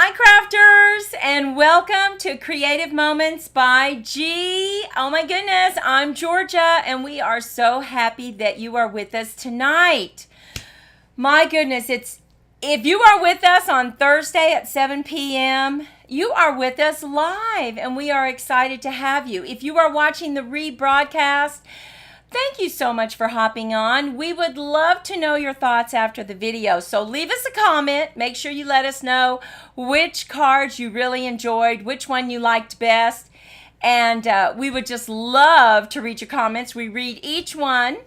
Hi crafters, and welcome to Creative Moments by G. Oh my goodness, I'm Georgia and we are so happy that you are with us tonight. My goodness, if you are with us on Thursday at 7 p.m., you are with us live and we are excited to have you. If you are watching the rebroadcast, thank you so much for hopping on. We would love to know your thoughts after the video. So leave us a comment. Make sure you let us know which cards you really enjoyed, which one you liked best. And we would just love to read your comments. We read each one.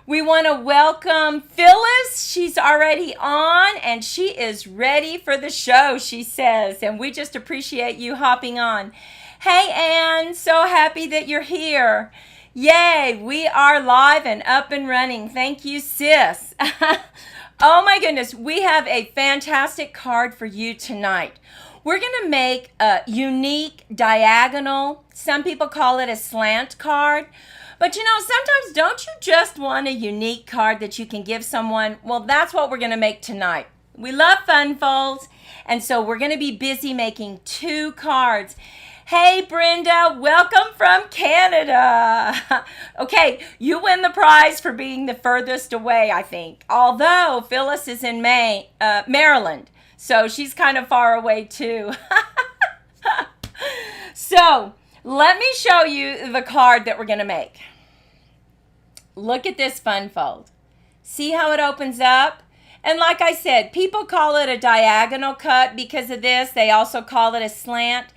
We want to welcome Phyllis. She's already on and she is ready for the show, she says. And we just appreciate you hopping on. Hey, Ann, so happy that you're here. Yay, we are live and up and running. Thank you, sis. Oh my goodness, we have a fantastic card for you tonight. We're going to make a unique diagonal. Some people call it a slant card. But you know, sometimes don't you just want a unique card that you can give someone? Well, that's what we're going to make tonight. We love fun folds, and so we're going to be busy making 2 cards. Hey, Brenda, welcome from Canada. Okay, you win the prize for being the furthest away, I think. Although Phyllis is in Maryland, so she's kind of far away too. So, let me show you the card that we're going to make. Look at this fun fold. See how it opens up? And like I said, people call it a diagonal cut because of this. They also call it a slant.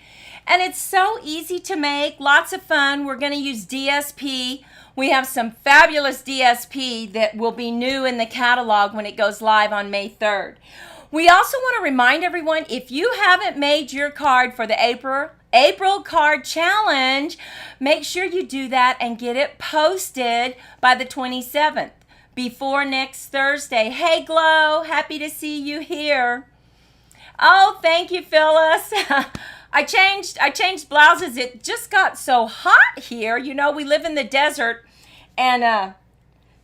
And it's so easy to make, lots of fun. We're going to use DSP. We have some fabulous DSP that will be new in the catalog when it goes live on May 3rd. We also want to remind everyone, if you haven't made your card for the April card challenge, make sure you do that and get it posted by the 27th, before next Thursday. Hey, Glow, happy to see you here. Oh, thank you, Phyllis. I changed blouses. It just got so hot here. You know, we live in the desert, and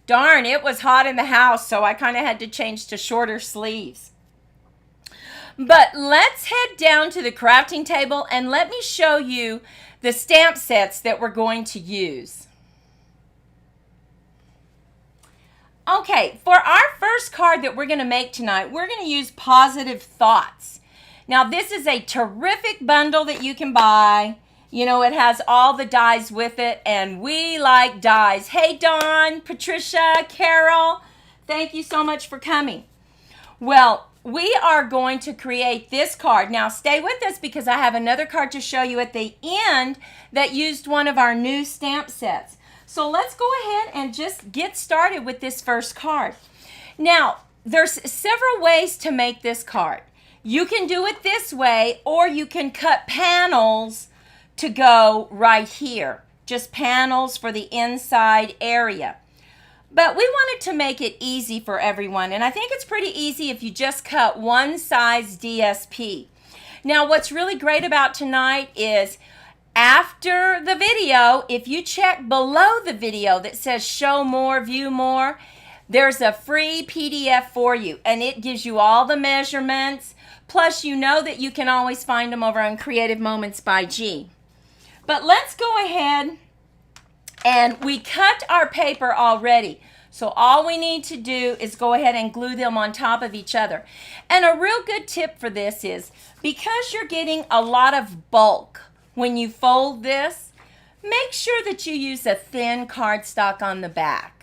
darn, it was hot in the house, so I kind of had to change to shorter sleeves. But let's head down to the crafting table and let me show you the stamp sets that we're going to use. Okay, for our first card that we're going to make tonight, we're going to use Positive Thoughts. Now, this is a terrific bundle that you can buy. You know, it has all the dies with it, and we like dies. Hey, Dawn, Patricia, Carol, thank you so much for coming. Well, we are going to create this card. Now, stay with us because I have another card to show you at the end that used one of our new stamp sets. So let's go ahead and just get started with this first card. Now, there's several ways to make this card. You can do it this way, or you can cut panels to go right here. Just panels for the inside area. But we wanted to make it easy for everyone, and I think it's pretty easy if you just cut one size DSP. Now, what's really great about tonight is after the video, if you check below the video that says show more, view more, there's a free PDF for you, and it gives you all the measurements. Plus, you know that you can always find them over on Creative Moments by G. But let's go ahead, and we cut our paper already. So all we need to do is go ahead and glue them on top of each other. And a real good tip for this is, because you're getting a lot of bulk when you fold this, make sure that you use a thin cardstock on the back.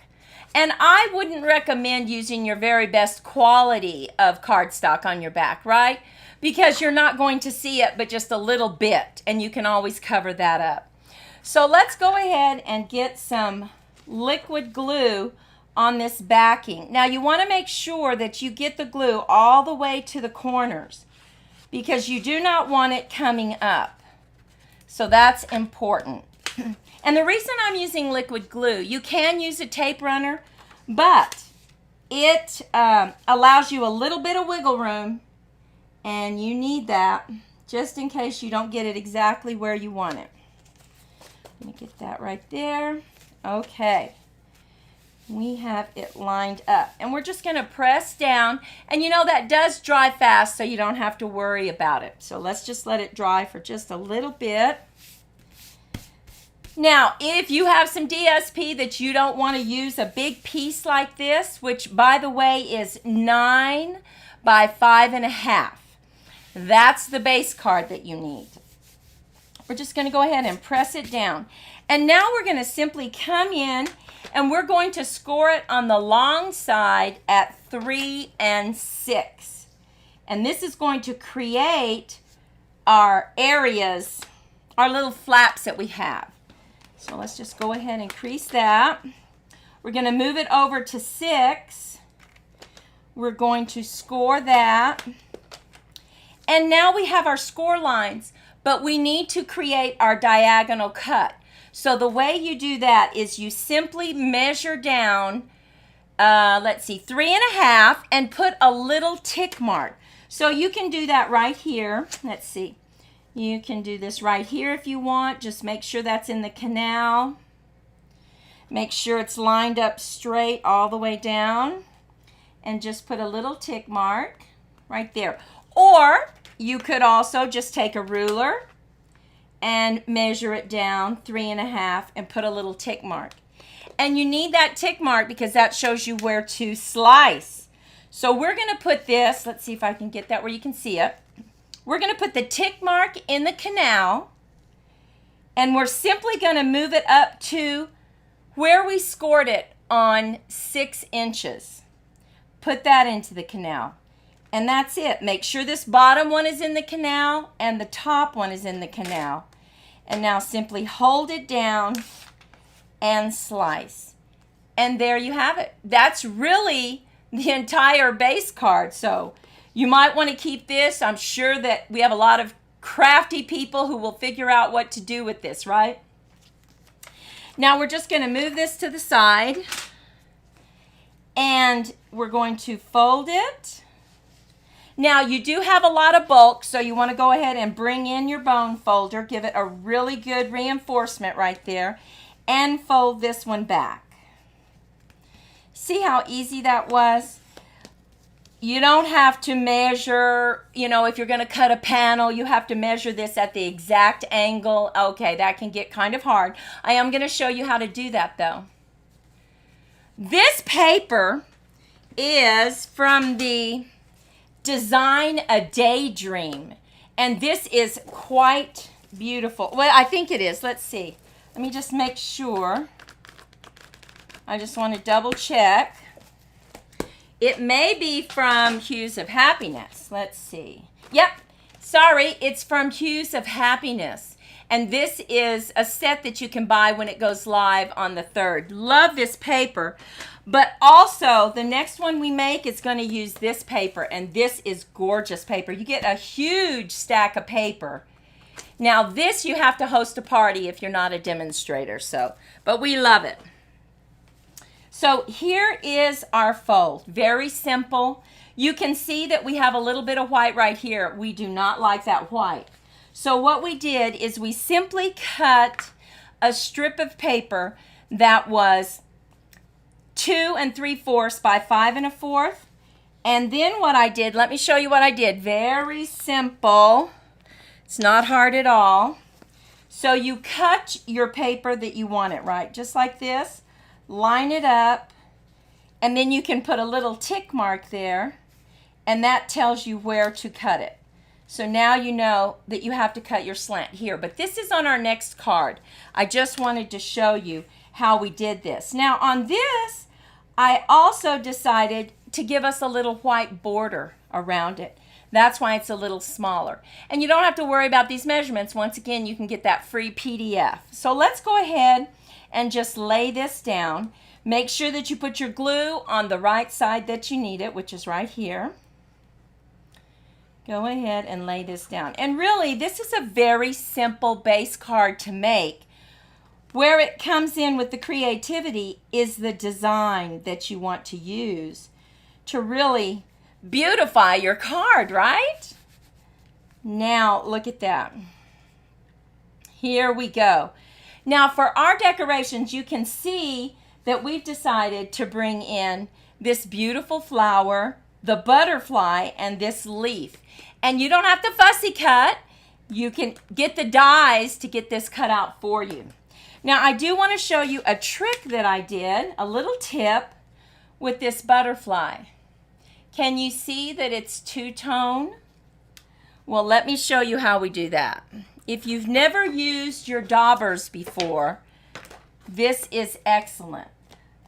And I wouldn't recommend using your very best quality of cardstock on your back, right? Because you're not going to see it but just a little bit, and you can always cover that up. So let's go ahead and get some liquid glue on this backing. Now you want to make sure that you get the glue all the way to the corners because you do not want it coming up. So that's important. And the reason I'm using liquid glue, you can use a tape runner, but it allows you a little bit of wiggle room, and you need that just in case you don't get it exactly where you want it. Let me get that right there. Okay. We have it lined up. And we're just going to press down. And you know that does dry fast, so you don't have to worry about it. So let's just let it dry for just a little bit. Now, if you have some DSP that you don't want to use a big piece like this, which by the way is 9 by 5.5, that's the base card that you need. We're just going to go ahead and press it down. And now we're going to simply come in and we're going to score it on the long side at 3 and 6. And this is going to create our areas, our little flaps that we have. So let's just go ahead and crease that. We're going to move it over to 6. We're going to score that. And now we have our score lines, but we need to create our diagonal cut. So the way you do that is you simply measure down, let's see, 3.5 and put a little tick mark. So you can do that right here. Let's see. You can do this right here if you want. Just make sure that's in the canal. Make sure it's lined up straight all the way down. And just put a little tick mark right there. Or you could also just take a ruler and measure it down 3.5 and put a little tick mark. And you need that tick mark because that shows you where to slice. So we're going to put this, let's see if I can get that where you can see it. We're going to put the tick mark in the canal, and we're simply going to move it up to where we scored it on 6 inches. Put that into the canal, and that's it. Make sure this bottom one is in the canal and the top one is in the canal. And now simply hold it down and slice. And there you have it. That's really the entire base card. So you might want to keep this. I'm sure that we have a lot of crafty people who will figure out what to do with this, right? Now we're just going to move this to the side. And we're going to fold it. Now you do have a lot of bulk, so you want to go ahead and bring in your bone folder. Give it a really good reinforcement right there. And fold this one back. See how easy that was? You don't have to measure, you know, if you're going to cut a panel, you have to measure this at the exact angle. Okay, that can get kind of hard. I am going to show you how to do that though. This paper is from the Design a Daydream, and this is quite beautiful. Well, I think it is. Let's see. Let me just make sure. I just want to double check. It may be from Hues of Happiness. Let's see. Yep. Sorry, it's from Hues of Happiness. And this is a set that you can buy when it goes live on the 3rd. Love this paper. But also, the next one we make is going to use this paper. And this is gorgeous paper. You get a huge stack of paper. Now, this you have to host a party if you're not a demonstrator. But we love it. So here is our fold. Very simple. You can see that we have a little bit of white right here. We do not like that white. So what we did is we simply cut a strip of paper that was 2 3/4 by 5 1/4. And then what I did, let me show you what I did. Very simple. It's not hard at all. So you cut your paper that you want it, right? Just like this. Line it up. And then you can put a little tick mark there. And that tells you where to cut it. So now you know that you have to cut your slant here. But this is on our next card. I just wanted to show you how we did this. Now on this, I also decided to give us a little white border around it. That's why it's a little smaller. And you don't have to worry about these measurements. Once again, you can get that free PDF. So let's go ahead and just lay this down. Make sure that you put your glue on the right side that you need it, which is right here. Go ahead and lay this down. And really, this is a very simple base card to make. Where it comes in with the creativity is the design that you want to use to really beautify your card, right? Now, look at that. Here we go. Now, for our decorations, you can see that we've decided to bring in this beautiful flower, the butterfly, and this leaf. And you don't have to fussy cut. You can get the dies to get this cut out for you. Now, I do want to show you a trick that I did, a little tip with this butterfly. Can you see that it's two-tone? Well, let me show you how we do that. If you've never used your daubers before, this is excellent.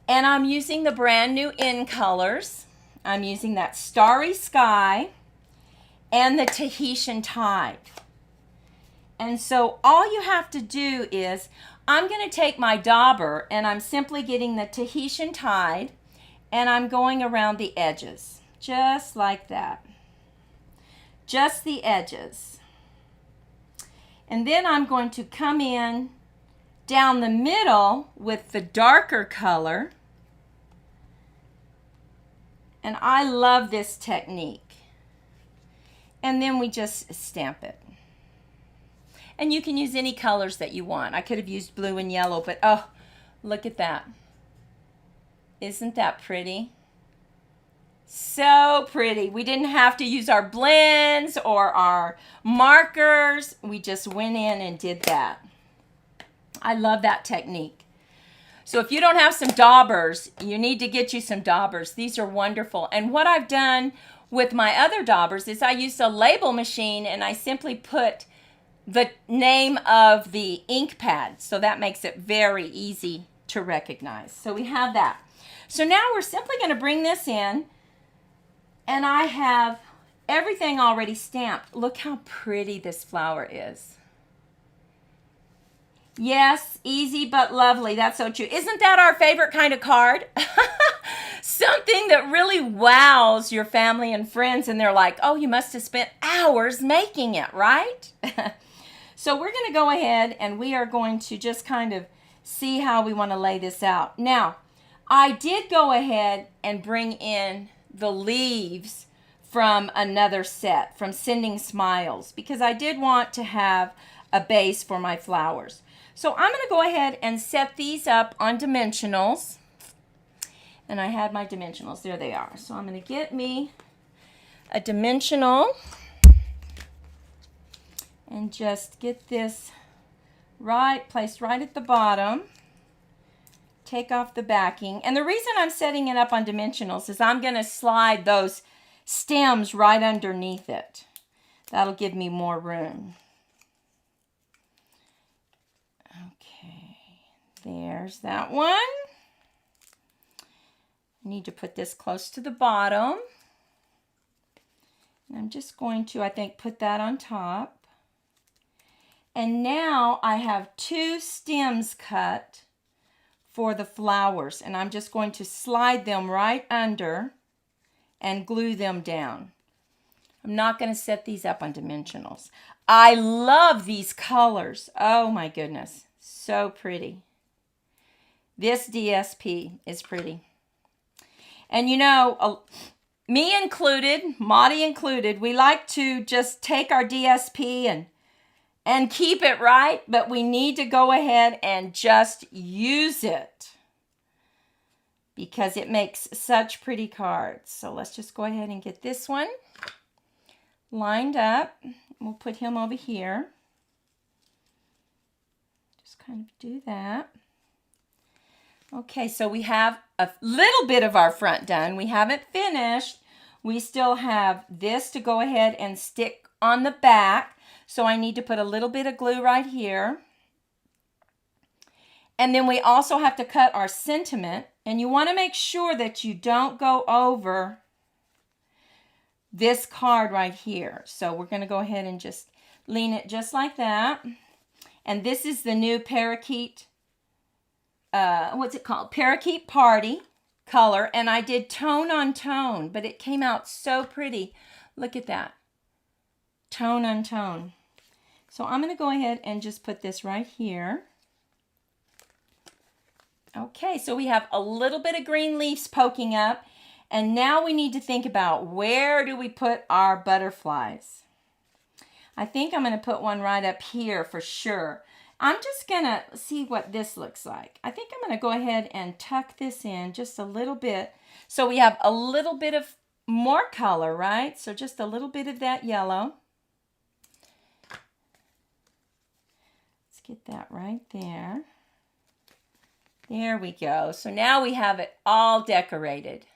And I'm using the brand new In colors. I'm using that Starry Sky and the Tahitian Tide. And so all you have to do is, I'm going to take my dauber and I'm simply getting the Tahitian Tide and I'm going around the edges, just like that. Just the edges. And then I'm going to come in down the middle with the darker color. And I love this technique. And then we just stamp it. And you can use any colors that you want. I could have used blue and yellow, but oh, look at that. Isn't that pretty? So pretty. We didn't have to use our blends or our markers. We just went in and did that. I love that technique. So if you don't have some daubers, you need to get you some daubers. These are wonderful. And what I've done with my other daubers is I used a label machine and I simply put the name of the ink pad. So that makes it very easy to recognize. So we have that. So now we're simply going to bring this in and I have everything already stamped. Look how pretty this flower is. Yes, easy but lovely. That's so true. Isn't that our favorite kind of card? Something that really wows your family and friends and they're like, oh, you must have spent hours making it, right? So we're going to go ahead and we are going to just kind of see how we want to lay this out. Now, I did go ahead and bring in the leaves from another set, from Sending Smiles, because I did want to have a base for my flowers. So I'm going to go ahead and set these up on dimensionals. And I had my dimensionals. There they are. So I'm going to get me a dimensional and just get this placed right at the bottom. Take off the backing. And the reason I'm setting it up on dimensionals is I'm going to slide those stems right underneath it. That'll give me more room. Okay, there's that one. I need to put this close to the bottom. And I'm just going to, I think, put that on top. And now I have 2 stems cut for the flowers. And I'm just going to slide them right under and glue them down. I'm not going to set these up on dimensionals. I love these colors. Oh my goodness. So pretty. This DSP is pretty. And you know, me included, Maudie included, we like to just take our DSP and keep it right, but we need to go ahead and just use it because it makes such pretty cards. So let's just go ahead and get this one lined up. We'll put him over here. Just kind of do that. Okay, so we have a little bit of our front done. We haven't finished. We still have this to go ahead and stick on the back. So I need to put a little bit of glue right here. And then we also have to cut our sentiment. And you want to make sure that you don't go over this card right here. So we're going to go ahead and just lean it just like that. And this is the new Parakeet, what's it called? Parakeet Party color. And I did tone on tone, but it came out so pretty. Look at that. Tone on tone. So I'm going to go ahead and just put this right here. Okay, so we have a little bit of green leaves poking up. And now we need to think about where do we put our butterflies. I think I'm going to put one right up here for sure. I'm just going to see what this looks like. I think I'm going to go ahead and tuck this in just a little bit. So we have a little bit of more color, right? So just a little bit of that yellow. Let's get that right there. There we go. So now we have it all decorated.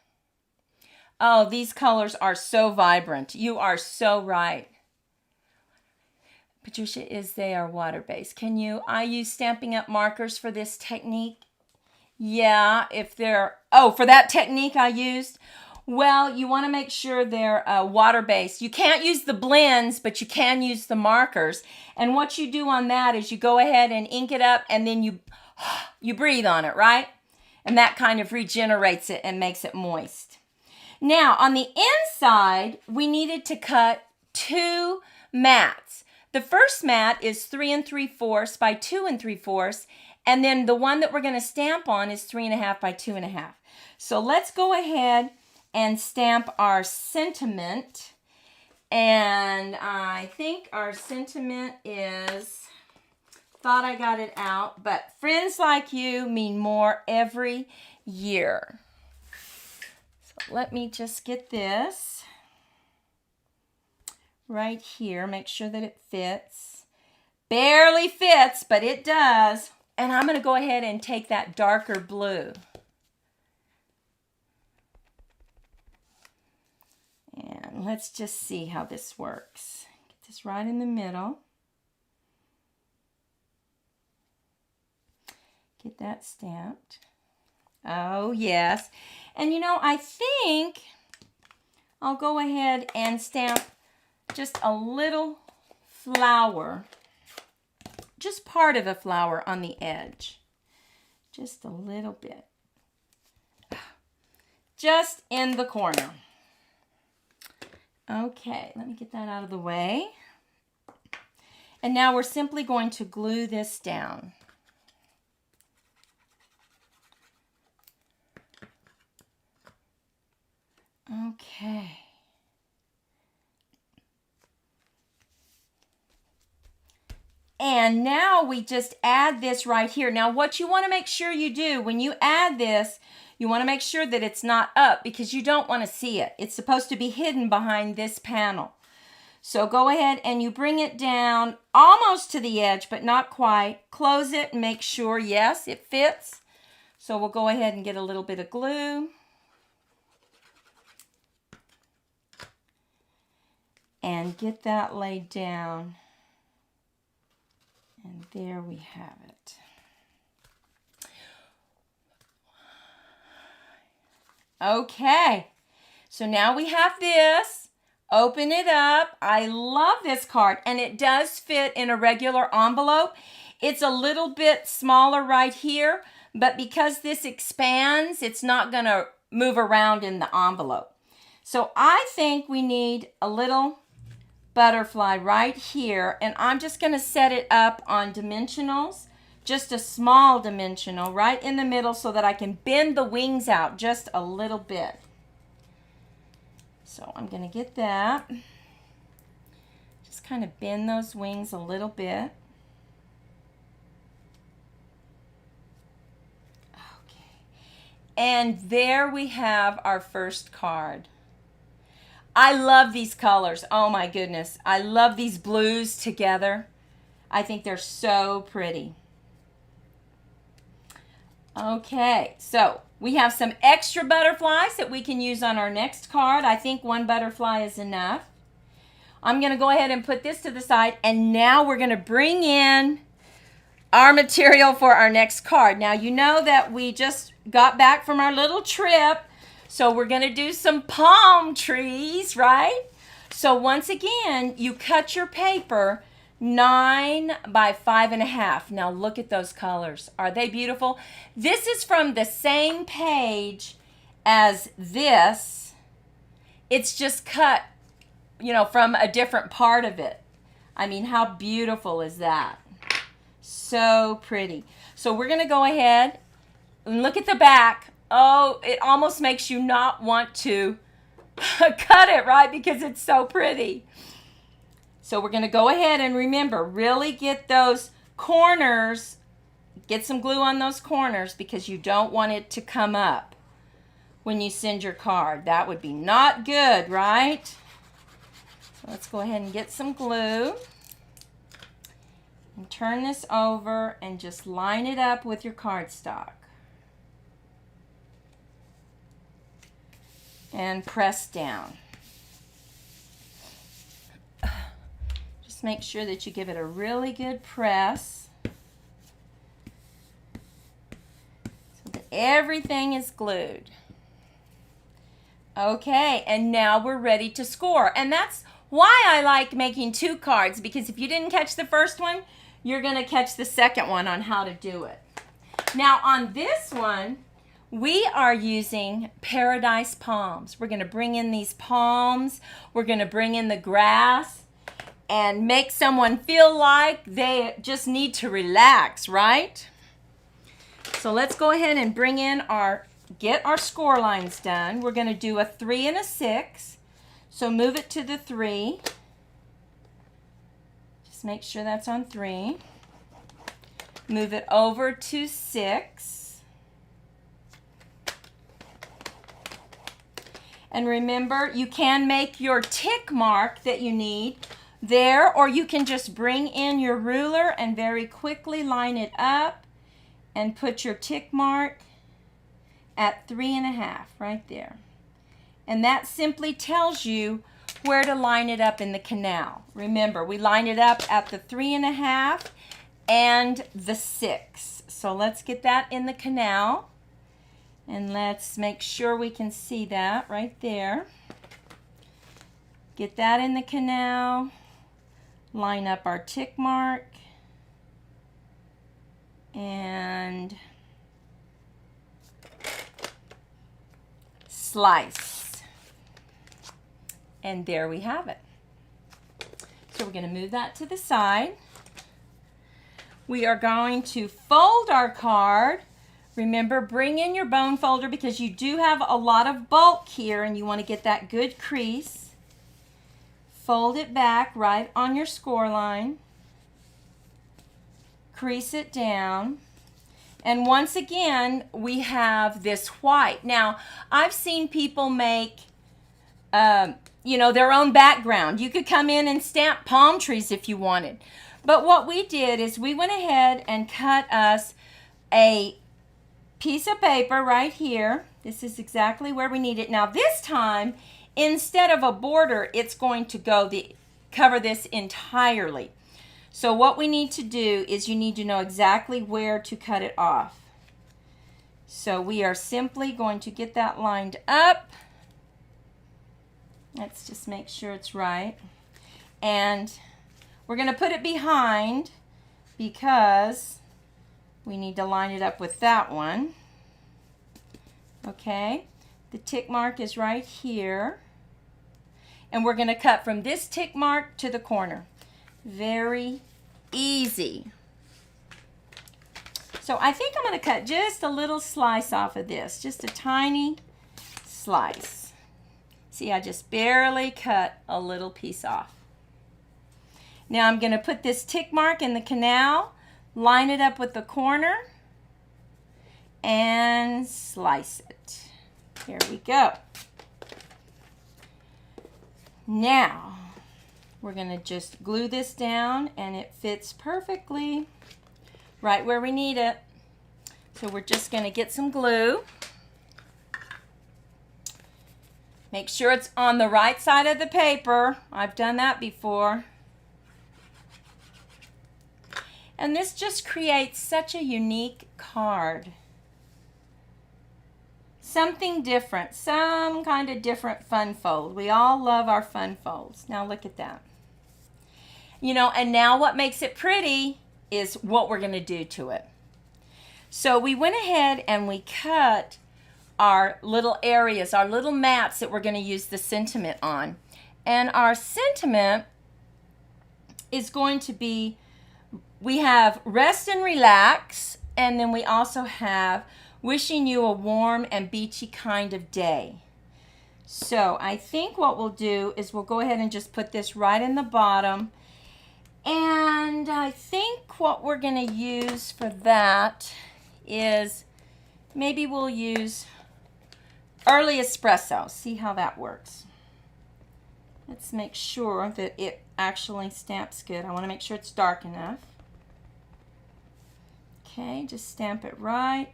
Oh, these colors are so vibrant. You are so right. Patricia, they are water-based. I use Stampin' Up! Markers for this technique? Yeah, for that technique I used? Well, you want to make sure they're water-based. You can't use the blends, but you can use the markers. And what you do on that is you go ahead and ink it up, and then you breathe on it, right? And that kind of regenerates it and makes it moist. Now, on the inside, we needed to cut 2 mats. The first mat is 3 3/4 by 2 3/4, and then the one that we're going to stamp on is 3.5 by 2.5. So let's go ahead and stamp our sentiment. And I think our sentiment is, thought I got it out, but friends like you mean more every year. So let me just get this right here. Make sure that it fits. Barely fits, but it does. And I'm going to go ahead and take that darker blue. And let's just see how this works. Get this right in the middle. Get that stamped. Oh, yes. And I think I'll go ahead and stamp just a little flower, just part of a flower on the edge. Just a little bit. Just in the corner. Okay, let me get that out of the way. And now we're simply going to glue this down. Okay. And now we just add this right here. Now what you want to make sure you do when you add this, you want to make sure that it's not up because you don't want to see it. It's supposed to be hidden behind this panel. So go ahead and you bring it down almost to the edge, but not quite. Close it and make sure, yes, it fits. So we'll go ahead and get a little bit of glue. And get that laid down. And there we have it. Okay, so now we have this. Open it up. I love this card, and it does fit in a regular envelope. It's a little bit smaller right here, but because this expands, it's not going to move around in the envelope. So I think we need a little butterfly right here, and I'm just going to set it up on dimensionals, just a small dimensional right in the middle so that I can bend the wings out just a little bit. So I'm going to get that, just kind of bend those wings a little bit. Okay, and there we have our first card. I love these colors. Oh my goodness. I love these blues together. I think they're so pretty. Okay, so we have some extra butterflies that we can use on our next card. I think 1 butterfly is enough. I'm going to go ahead and put this to the side, and now we're going to bring in our material for our next card. Now you know that we just got back from our little trip. So we're going to do some palm trees, right? So once again, you cut your paper 9 by 5.5. Now look at those colors. Are they beautiful? This is from the same page as this. It's just cut, from a different part of it. I mean, how beautiful is that? So pretty. So we're going to go ahead and look at the back. Oh, it almost makes you not want to cut it, right? Because it's so pretty. So we're going to go ahead and remember, really get those corners, get some glue on those corners because you don't want it to come up when you send your card. That would be not good, right? So let's go ahead and get some glue. And turn this over and just line it up with your cardstock. And press down. Just make sure that you give it a really good press so that everything is glued. Okay, and now we're ready to score. And that's why I like making 2 cards, because if you didn't catch the first one, you're going to catch the second one on how to do it. Now on this one, we are using paradise palms. We're going to bring in these palms. We're going to bring in the grass and make someone feel like they just need to relax, right? So let's go ahead and bring in get our score lines done. We're going to do a 3 and a 6. So move it to the 3. Just make sure that's on 3. Move it over to 6. And remember, you can make your tick mark that you need there, or you can just bring in your ruler and very quickly line it up and put your tick mark at 3.5 right there. And that simply tells you where to line it up in the canal. Remember, we line it up at the 3.5 and the 6. So let's get that in the canal. And let's make sure we can see that right there. Get that in the canal. Line up our tick mark. And slice. And there we have it. So we're going to move that to the side. We are going to fold our card. Remember, bring in your bone folder because you do have a lot of bulk here and you want to get that good crease. Fold it back right on your score line. Crease it down. And once again, we have this white. Now, I've seen people make, their own background. You could come in and stamp palm trees if you wanted. But what we did is we went ahead and cut us a piece of paper right here. This is exactly where we need it. Now, this time, instead of a border, it's going to cover this entirely. So what we need to do is you need to know exactly where to cut it off. So we are simply going to get that lined up. Let's just make sure it's right. And we're going to put it behind because we need to line it up with that one. Okay, the tick mark is right here. And we're going to cut from this tick mark to the corner. Very easy. So I think I'm going to cut just a little slice off of this, just a tiny slice. See, I just barely cut a little piece off. Now I'm going to put this tick mark in the canal, line it up with the corner, and slice it. Here we go. Now, we're going to just glue this down and it fits perfectly right where we need it. So we're just going to get some glue. Make sure it's on the right side of the paper. I've done that before. And this just creates such a unique card. Something different, some kind of different fun fold. We all love our fun folds. Now look at that. And now what makes it pretty is what we're going to do to it. So we went ahead and we cut our little areas, our little mats that we're going to use the sentiment on. And our sentiment is going to be, we have rest and relax, and then we also have wishing you a warm and beachy kind of day. So I think what we'll do is we'll go ahead and just put this right in the bottom. And I think what we're going to use for that is maybe we'll use early espresso. See how that works. Let's make sure that it actually stamps good. I want to make sure it's dark enough. Okay, just stamp it right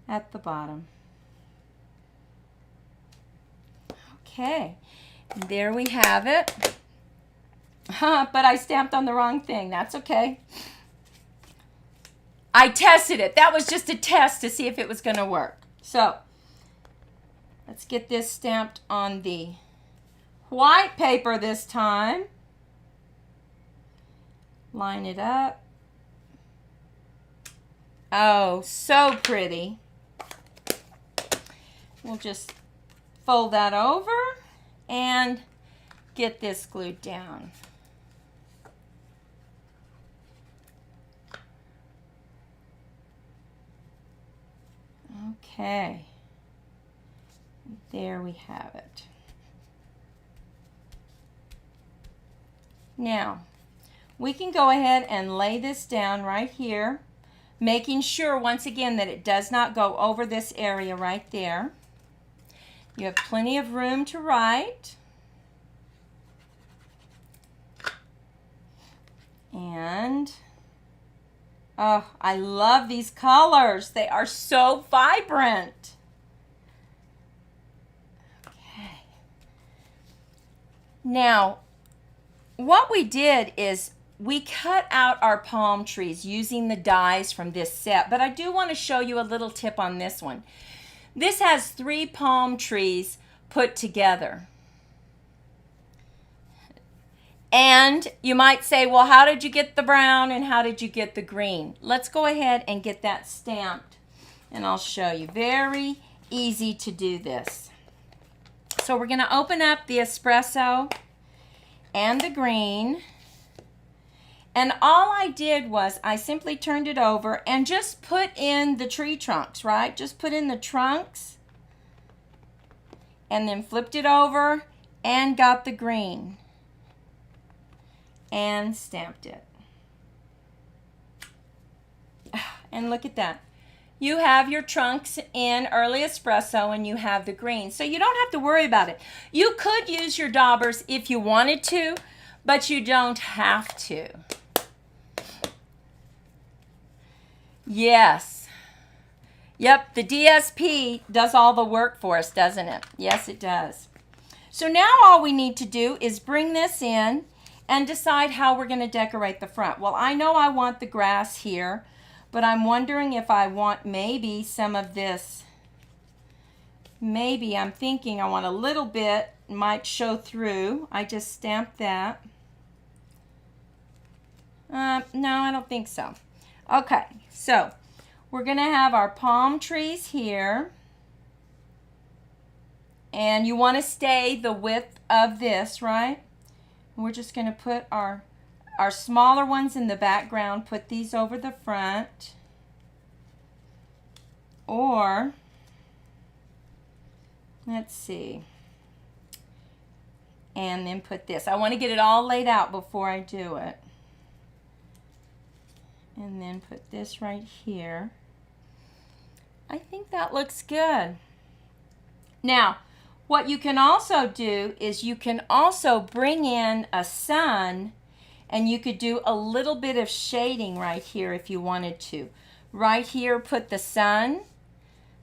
at the bottom. Okay, and there we have it. But I stamped on the wrong thing. That's okay. I tested it. That was just a test to see if it was going to work. So, let's get this stamped on the white paper this time. Line it up. Oh, so pretty. We'll just fold that over and get this glued down. Okay, there we have it. Now, we can go ahead and lay this down right here, making sure once again that it does not go over this area right there. You have plenty of room to write. And oh, I love these colors. They are so vibrant. Okay. Now, what we did is we cut out our palm trees using the dies from this set, but I do want to show you a little tip on this one. This has 3 palm trees put together. And you might say, well, how did you get the brown and how did you get the green? Let's go ahead and get that stamped and I'll show you. Very easy to do this. So we're going to open up the espresso and the green. And all I did was I simply turned it over and just put in the tree trunks, right? Just put in the trunks and then flipped it over and got the green and stamped it. And look at that. You have your trunks in early espresso and you have the green. So you don't have to worry about it. You could use your daubers if you wanted to, but you don't have to. Yes. Yep, the DSP does all the work for us, doesn't it? Yes, it does. So now all we need to do is bring this in and decide how we're going to decorate the front. Well, I know I want the grass here, but I'm wondering if I want maybe some of this. Maybe I'm thinking I want a little bit, might show through. I just stamped that. No, I don't think so. Okay, so we're going to have our palm trees here. And you want to stay the width of this, right? We're just going to put our smaller ones in the background, put these over the front. Or, let's see. And then put this. I want to get it all laid out before I do it. And then put this right here. I think that looks good. Now, what you can also do is you can also bring in a sun and you could do a little bit of shading right here if you wanted to. Right here, put the sun.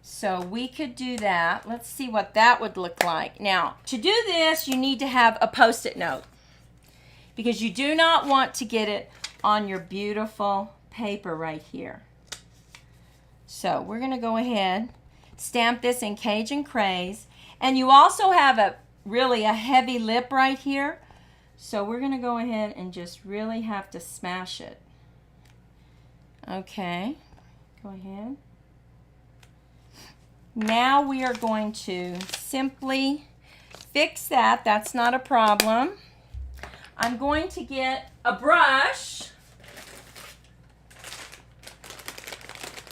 So we could do that. Let's see what that would look like. Now, to do this, you need to have a Post-it note because you do not want to get it on your beautiful paper right here. So we're going to go ahead, stamp this in Cajun Craze. And you also have a heavy lip right here. So we're going to go ahead and just really have to smash it. Okay, go ahead. Now we are going to simply fix that. That's not a problem. I'm going to get a brush.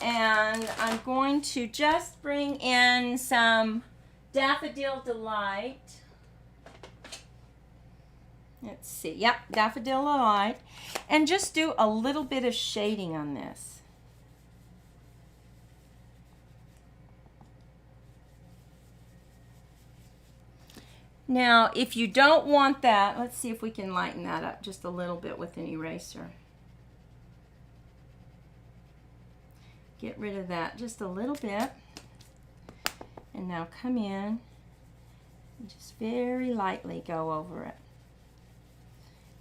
And I'm going to just bring in some Daffodil Delight. Let's see. Yep, Daffodil Delight. and just do a little bit of shading on this. Now, if you don't want that, let's see if we can lighten that up just a little bit with an eraser. Get rid of that just a little bit. And now come in and just very lightly go over it.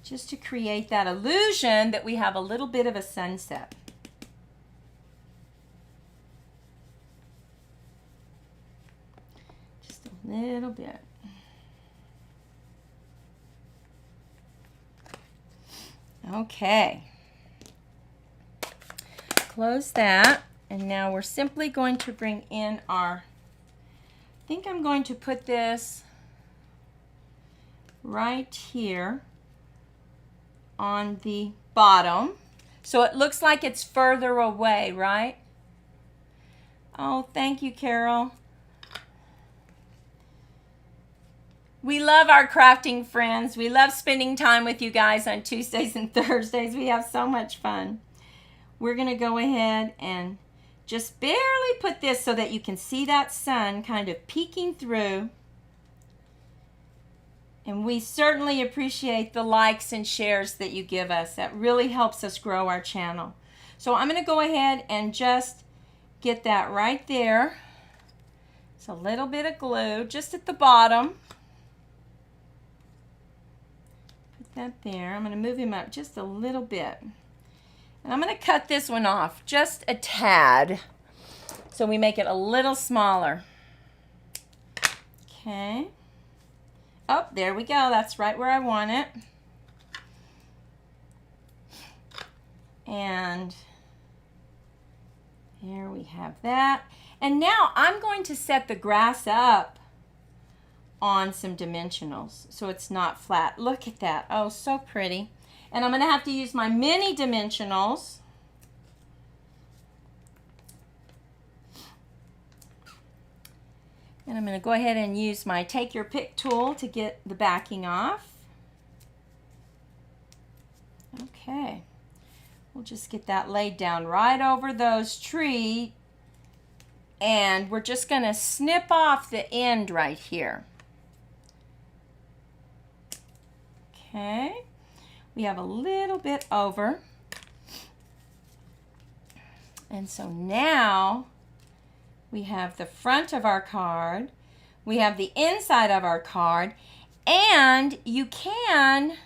Just to create that illusion that we have a little bit of a sunset. Just a little bit. Okay. Close that, and now we're simply going to bring in our, I think I'm going to put this right here on the bottom, so it looks like it's further away, right? Oh, thank you, Carol. We love our crafting friends. We love spending time with you guys on Tuesdays and Thursdays. We have so much fun. We're going to go ahead and just barely put this so that you can see that sun kind of peeking through. And we certainly appreciate the likes and shares that you give us. That really helps us grow our channel. So I'm going to go ahead and just get that right there. It's a little bit of glue just at the bottom. Put that there. I'm going to move him up just a little bit. And I'm going to cut this one off just a tad so we make it a little smaller. Okay. Oh, there we go. That's right where I want it. And there we have that. And now I'm going to set the grass up on some dimensionals so it's not flat. Look at that. Oh, so pretty. And I'm going to have to use my mini dimensionals. And I'm going to go ahead and use my take your pick tool to get the backing off. Okay. We'll just get that laid down right over those trees. And we're just going to snip off the end right here. Okay. We have a little bit over. And so now we have the front of our card, we have the inside of our card, and you can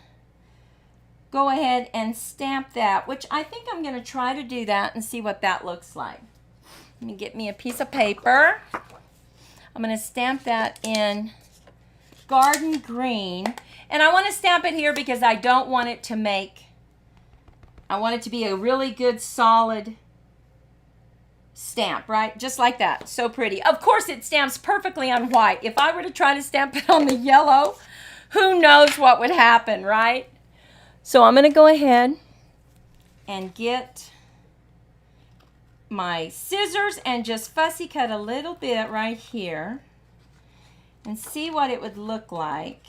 go ahead and stamp that, which I think I'm going to try to do that and see what that looks like. Let me get me a piece of paper. I'm going to stamp that in garden green. And I want to stamp it here because I don't want it to make, I want it to be a really good solid stamp, right? Just like that. So pretty. Of course it stamps perfectly on white. If I were to try to stamp it on the yellow, who knows what would happen, right? So I'm going to go ahead and get my scissors and just fussy cut a little bit right here and see what it would look like.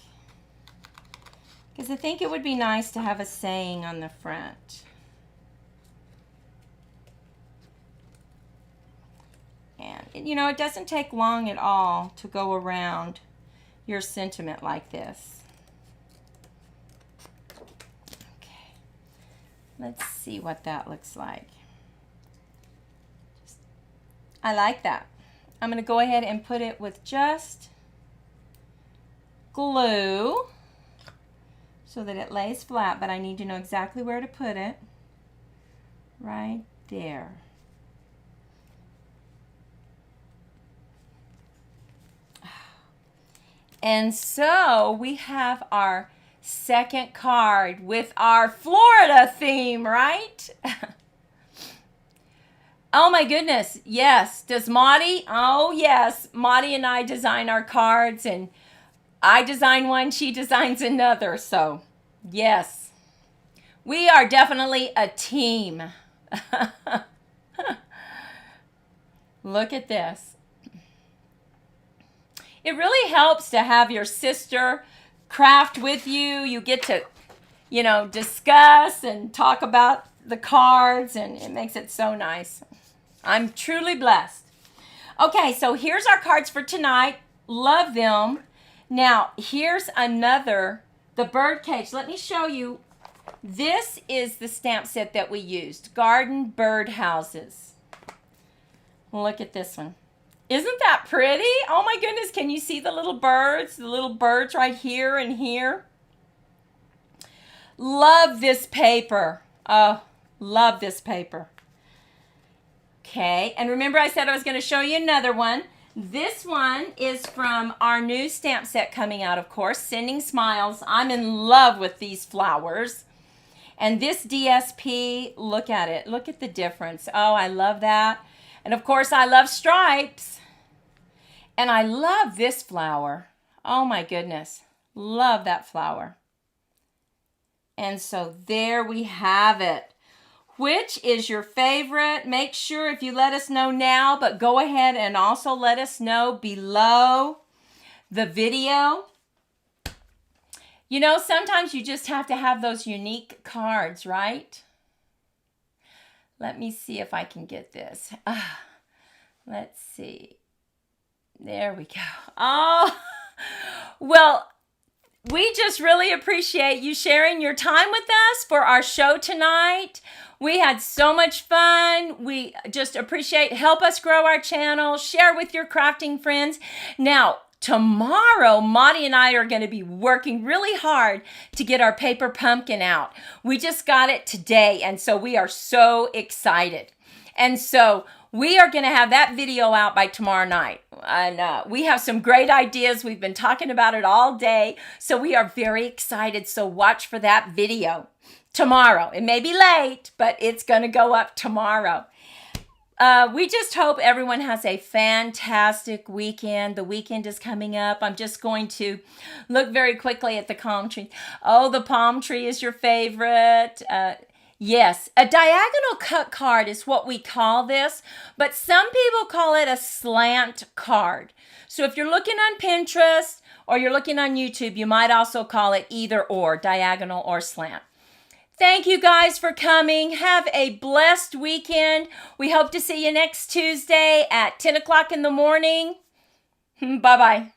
Because I think it would be nice to have a saying on the front. And, you know, it doesn't take long at all to go around your sentiment like this. Okay. Let's see what that looks like. I like that. I'm going to go ahead and put it with just glue so that it lays flat, but I need to know exactly where to put it. Right there. And so we have our second card with our Florida theme, right? Oh my goodness, yes. Does Maudie? Oh yes, Maudie and I design our cards, and I design one, she designs another, so yes. We are definitely a team. Look at this. It really helps to have your sister craft with you. You get to discuss and talk about the cards, and it makes it so nice. I'm truly blessed. Okay, so here's our cards for tonight. Love them. Now, here's another, the bird cage. Let me show you. This is the stamp set that we used, Garden Birdhouses. Look at this one. Isn't that pretty? Oh my goodness, can you see the little birds? The little birds right here and here. Love this paper. Oh, love this paper. Okay, and remember I said I was going to show you another one. This one is from our new stamp set coming out, of course, Sending Smiles. I'm in love with these flowers. And this DSP, look at it. Look at the difference. Oh, I love that. And of course, I love stripes. And I love this flower. Oh my goodness. Love that flower. And so there we have it. Which is your favorite? Make sure if you let us know now, but go ahead and also let us know below the video. Sometimes you just have to have those unique cards, right? Let me see if I can get this. Let's see. There we go. Oh, well, we just really appreciate you sharing your time with us for our show tonight. We had so much fun. We just appreciate, help us grow our channel, share with your crafting friends. Now, tomorrow, Monty and I are going to be working really hard to get our paper pumpkin out. We just got it today, and so we are so excited. And so we are going to have that video out by tomorrow night. And we have some great ideas. We've been talking about it all day, so we are very excited. So watch for that video tomorrow. It may be late, but it's going to go up tomorrow. We just hope everyone has a fantastic weekend. The weekend is coming up. I'm just going to look very quickly at the palm tree. Oh, the palm tree is your favorite. Yes, a diagonal cut card is what we call this, but some people call it a slant card. So if you're looking on Pinterest or you're looking on YouTube, you might also call it either or, diagonal or slant. Thank you guys for coming. Have a blessed weekend. We hope to see you next Tuesday at 10 o'clock in the morning. Bye-bye.